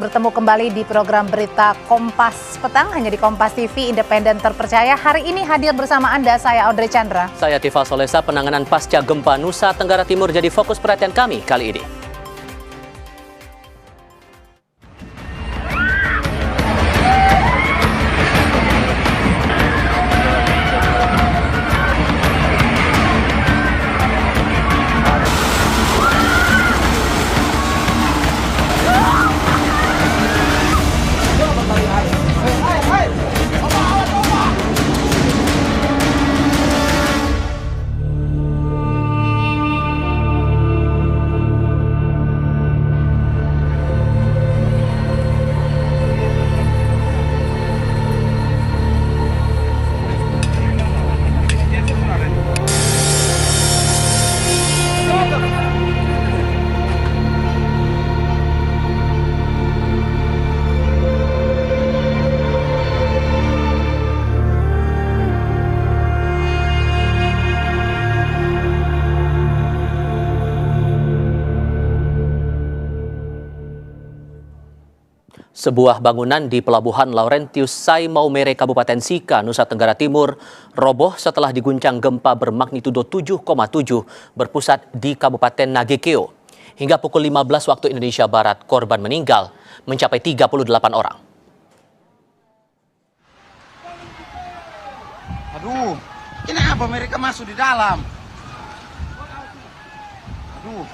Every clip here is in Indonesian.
Bertemu kembali di program Berita Kompas Petang, hanya di Kompas TV, independen terpercaya. Hari ini hadir bersama Anda, saya Audrey Chandra. Saya Tifa Solesa. Penanganan pasca gempa Nusa Tenggara Timur jadi fokus perhatian kami kali ini. Sebuah bangunan di Pelabuhan Laurentius Sai Maumere, Kabupaten Sika, Nusa Tenggara Timur, roboh setelah diguncang gempa bermagnitudo 7,7 berpusat di Kabupaten Nagekeo. Hingga pukul 15 waktu Indonesia Barat, korban meninggal mencapai 38 orang. Aduh, kenapa mereka masuk di dalam? Aduh.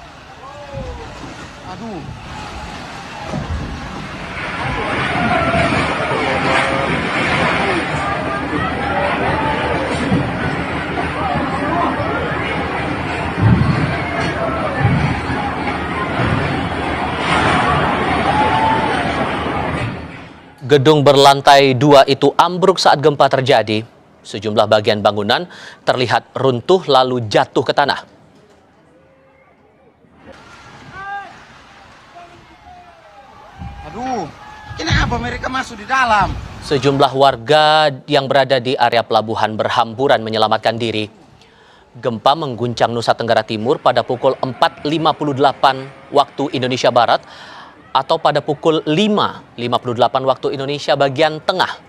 Gedung berlantai 2 itu ambruk saat gempa terjadi. Sejumlah bagian bangunan terlihat runtuh lalu jatuh ke tanah. Aduh, kenapa mereka masuk di dalam? Sejumlah warga yang berada di area pelabuhan berhamburan menyelamatkan diri. Gempa mengguncang Nusa Tenggara Timur pada pukul 4.58 waktu Indonesia Barat atau pada pukul 5.58 waktu Indonesia bagian tengah.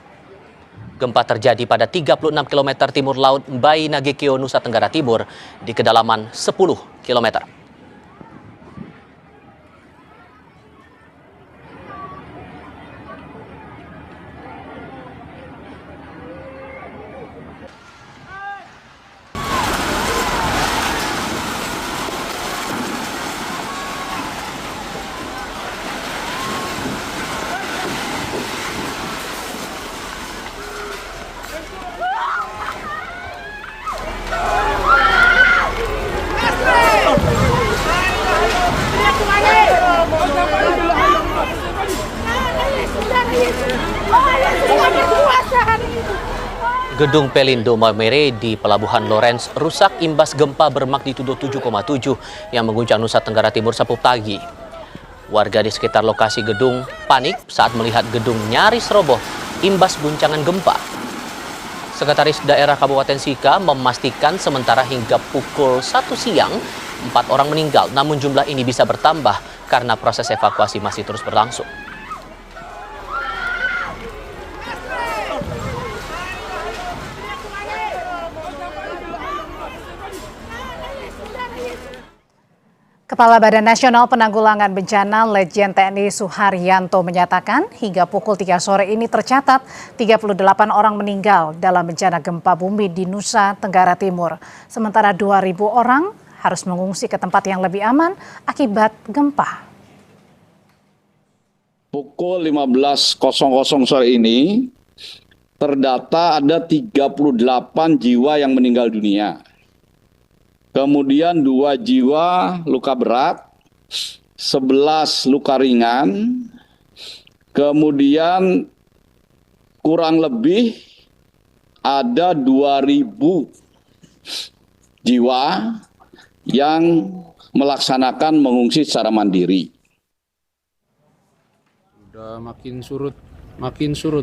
Gempa terjadi pada 36 km timur laut Mbai Nagekeo, Nusa Tenggara Timur di kedalaman 10 km. Gedung Pelindo Maumere di Pelabuhan Lawrence rusak imbas gempa bermagnitudo 7,7 yang mengguncang Nusa Tenggara Timur Sabtu pagi. Warga di sekitar lokasi gedung panik saat melihat gedung nyaris roboh imbas guncangan gempa. Sekretaris Daerah Kabupaten Sika memastikan sementara hingga pukul 1 siang 4 orang meninggal, namun jumlah ini bisa bertambah karena proses evakuasi masih terus berlangsung. Kepala Badan Nasional Penanggulangan Bencana Letjen TNI Suharyanto menyatakan hingga pukul 3 sore ini tercatat 38 orang meninggal dalam bencana gempa bumi di Nusa Tenggara Timur. Sementara 2.000 orang harus mengungsi ke tempat yang lebih aman akibat gempa. Pukul 15.00 sore ini terdata ada 38 jiwa yang meninggal dunia. Kemudian 2 jiwa luka berat, 11 luka ringan, kemudian kurang lebih ada 2.000 jiwa yang melaksanakan mengungsi secara mandiri. Sudah makin surut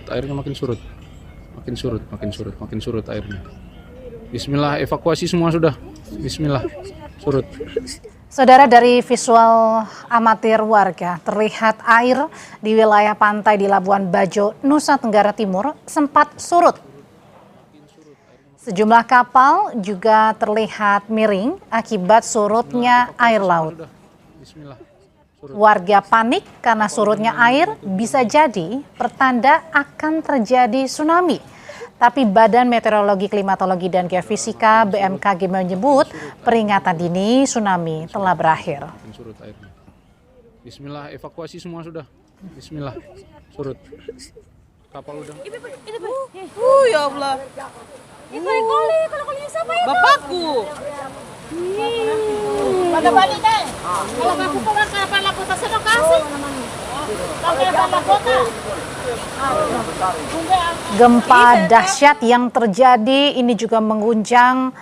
airnya, makin surut airnya. Bismillah, evakuasi semua sudah. Bismillah, surut. Saudara, dari visual amatir warga, terlihat air di wilayah pantai di Labuan Bajo, Nusa Tenggara Timur sempat surut. Sejumlah kapal juga terlihat miring akibat surutnya air laut. Bismillah. Warga panik karena surutnya air bisa jadi pertanda akan terjadi tsunami. Tapi Badan Meteorologi, Klimatologi, dan Geofisika BMKG menyebut peringatan dini tsunami telah berakhir. Surut airnya. Bismillah, evakuasi semua sudah. Bismillah, surut. Kapal udah. Ya Allah. Itu kali, kalau kalinya siapa itu? Bapakku. Pada balik deh. Kalau aku pulang ke Pala Kota sana kasih. Sampai Pala Kota. Gempa dahsyat yang terjadi ini juga mengguncang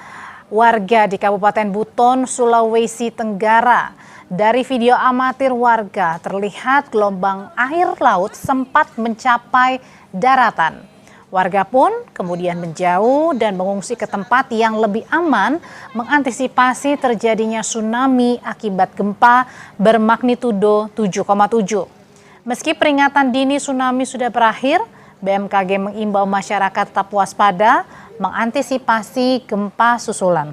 warga di Kabupaten Buton, Sulawesi Tenggara. Dari video amatir warga terlihat gelombang air laut sempat mencapai daratan. Warga pun kemudian menjauh dan mengungsi ke tempat yang lebih aman mengantisipasi terjadinya tsunami akibat gempa bermagnitudo 7,7. Meski peringatan dini tsunami sudah berakhir, BMKG mengimbau masyarakat tetap waspada mengantisipasi gempa susulan.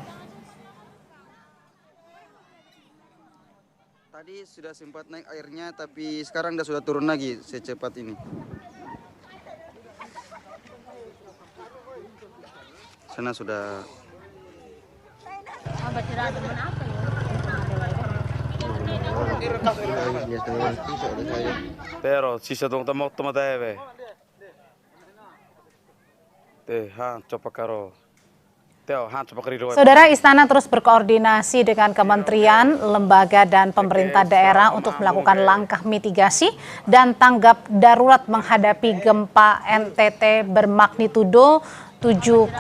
Tadi sudah sempat naik airnya, tapi sekarang sudah turun lagi secepat ini. Sana sudah. Pero sisa dong tamok tumatebe. Coba karo. Saudara, Istana terus berkoordinasi dengan kementerian, lembaga, dan pemerintah daerah untuk melakukan langkah mitigasi dan tanggap darurat menghadapi gempa NTT bermagnitudo 7,7.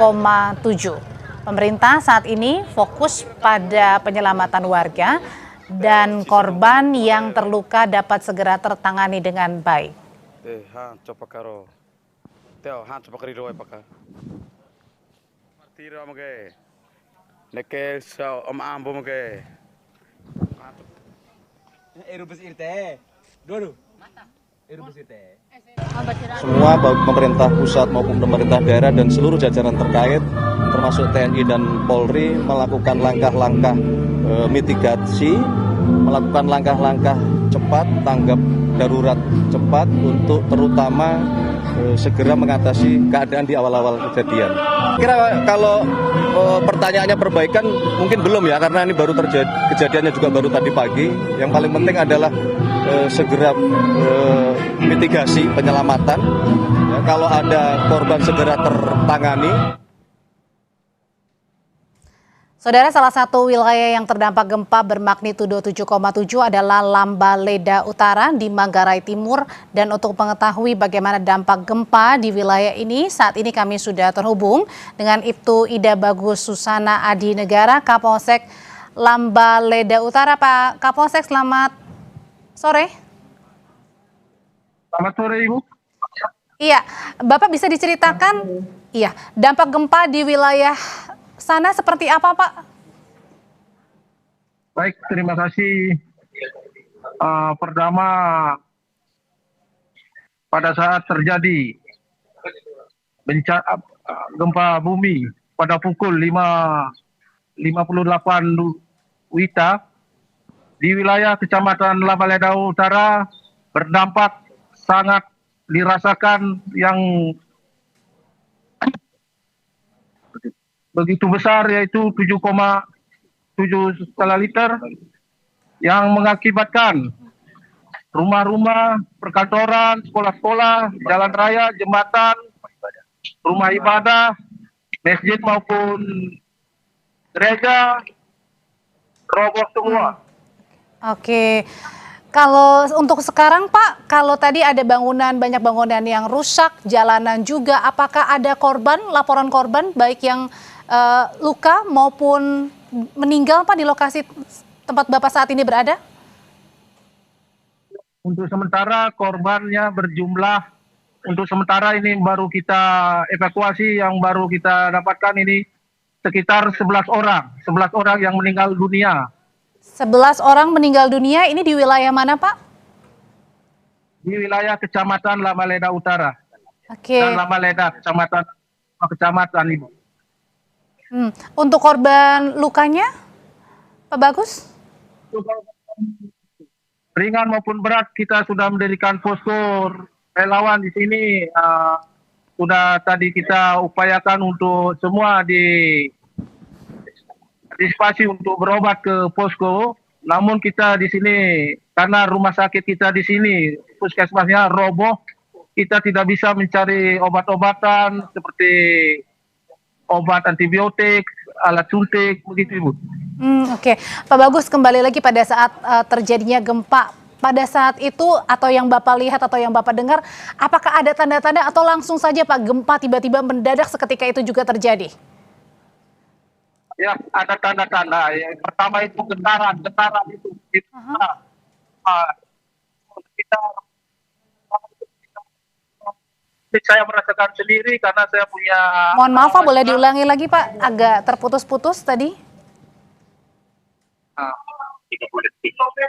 Pemerintah saat ini fokus pada penyelamatan warga dan korban yang terluka dapat segera tertangani dengan baik. Semua baik pemerintah pusat maupun pemerintah daerah dan seluruh jajaran terkait termasuk TNI dan Polri melakukan langkah-langkah mitigasi, melakukan langkah-langkah cepat, tanggap darurat cepat untuk terutama segera mengatasi keadaan di awal-awal kejadian. Kira kalau pertanyaannya perbaikan mungkin belum ya, karena ini baru terjadi, kejadiannya juga baru tadi pagi. Yang paling penting adalah segera mitigasi penyelamatan. Ya, kalau ada korban segera tertangani. Saudara, salah satu wilayah yang terdampak gempa bermagnitudo 7,7 adalah Lambaleda Utara di Manggarai Timur. Dan untuk mengetahui bagaimana dampak gempa di wilayah ini, saat ini kami sudah terhubung dengan Ibtu Ida Bagus Susana Adi Negara, Kapolsek Lambaleda Utara. Pak Kapolsek, selamat sore. Selamat sore, Ibu. Iya, Bapak bisa diceritakan dampak gempa di wilayah sana seperti apa, Pak? Baik, terima kasih. Pertama, pada saat terjadi gempa bumi pada pukul 5.58 WITA di wilayah Kecamatan Lambaleda Utara berdampak sangat dirasakan yang begitu besar, yaitu 7,7 skala liter yang mengakibatkan rumah-rumah, perkantoran, sekolah-sekolah, jalan raya, jembatan, rumah ibadah, masjid maupun gereja roboh semua. Oke. Kalau untuk sekarang, Pak, kalau tadi ada banyak bangunan yang rusak, jalanan juga, apakah ada korban, laporan korban baik yang luka maupun meninggal, Pak, di lokasi tempat Bapak saat ini berada? Untuk sementara korbannya berjumlah, untuk sementara ini baru kita evakuasi, yang baru kita dapatkan ini sekitar 11 orang yang meninggal dunia. 11 orang meninggal dunia, ini di wilayah mana, Pak? Di wilayah Kecamatan Lamaleda Utara. Oke. Dan Lamaleda, kecamatan Ibu. Untuk korban lukanya, Pak Bagus? Ringan maupun berat kita sudah mendirikan posko relawan di sini. Sudah tadi kita upayakan untuk semua dispasi untuk berobat ke posko. Namun kita di sini karena rumah sakit kita di sini puskesmasnya roboh, kita tidak bisa mencari obat-obatan seperti obat antibiotik, alat suntik, begitu Ibu. Oke. Pak Bagus, kembali lagi pada saat terjadinya gempa. Pada saat itu atau yang Bapak lihat atau yang Bapak dengar, apakah ada tanda-tanda atau langsung saja Pak gempa tiba-tiba mendadak seketika itu juga terjadi? Ya, ada tanda-tanda. Yang pertama itu getaran itu. Saya merasakan sendiri karena saya punya. Mohon maaf Pak, boleh diulangi lagi Pak? Agak terputus-putus tadi.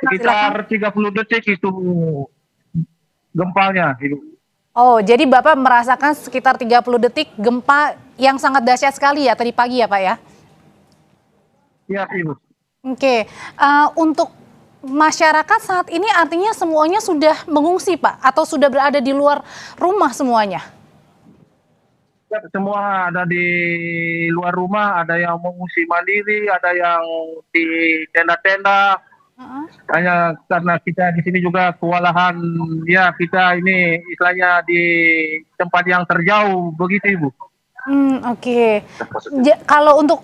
Sekitar 30 detik itu gempanya. Oh, jadi Bapak merasakan sekitar 30 detik gempa yang sangat dahsyat sekali ya tadi pagi ya Pak ya? Iya Ibu. Oke, untuk masyarakat saat ini artinya semuanya sudah mengungsi Pak? Atau sudah berada di luar rumah semuanya? Ya, semua ada di luar rumah, ada yang mengungsi mandiri, ada yang di tenda-tenda. Hanya karena kita di sini juga kewalahan, ya kita ini istilahnya di tempat yang terjauh, begitu Ibu. Oke. Kalau untuk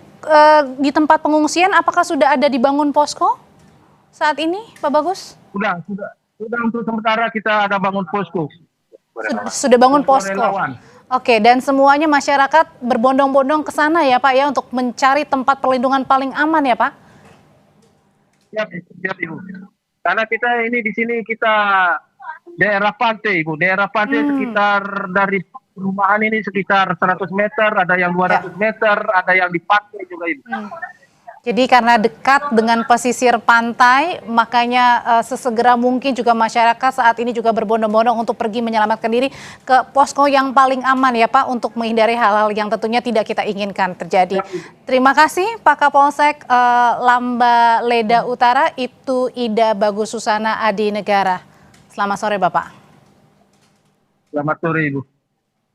di tempat pengungsian, apakah sudah ada dibangun posko saat ini, Pak Bagus? Sudah untuk sementara kita ada bangun posko. Sudah bangun posko. Oke, dan semuanya masyarakat berbondong-bondong ke sana ya Pak ya untuk mencari tempat perlindungan paling aman ya Pak? Siap Ibu. Karena kita ini di sini kita daerah pantai Ibu, daerah pantai sekitar dari perumahan ini sekitar 100 meter, ada yang 200 meter, ada yang di pantai juga Ibu. Jadi karena dekat dengan pesisir pantai, makanya sesegera mungkin juga masyarakat saat ini juga berbondong-bondong untuk pergi menyelamatkan diri ke posko yang paling aman ya Pak, untuk menghindari hal-hal yang tentunya tidak kita inginkan terjadi. Terima kasih Pak Kapolsek Lamaleda Utara, itu Ida Bagus Susana Adi Negara. Selamat sore Bapak. Selamat sore Ibu.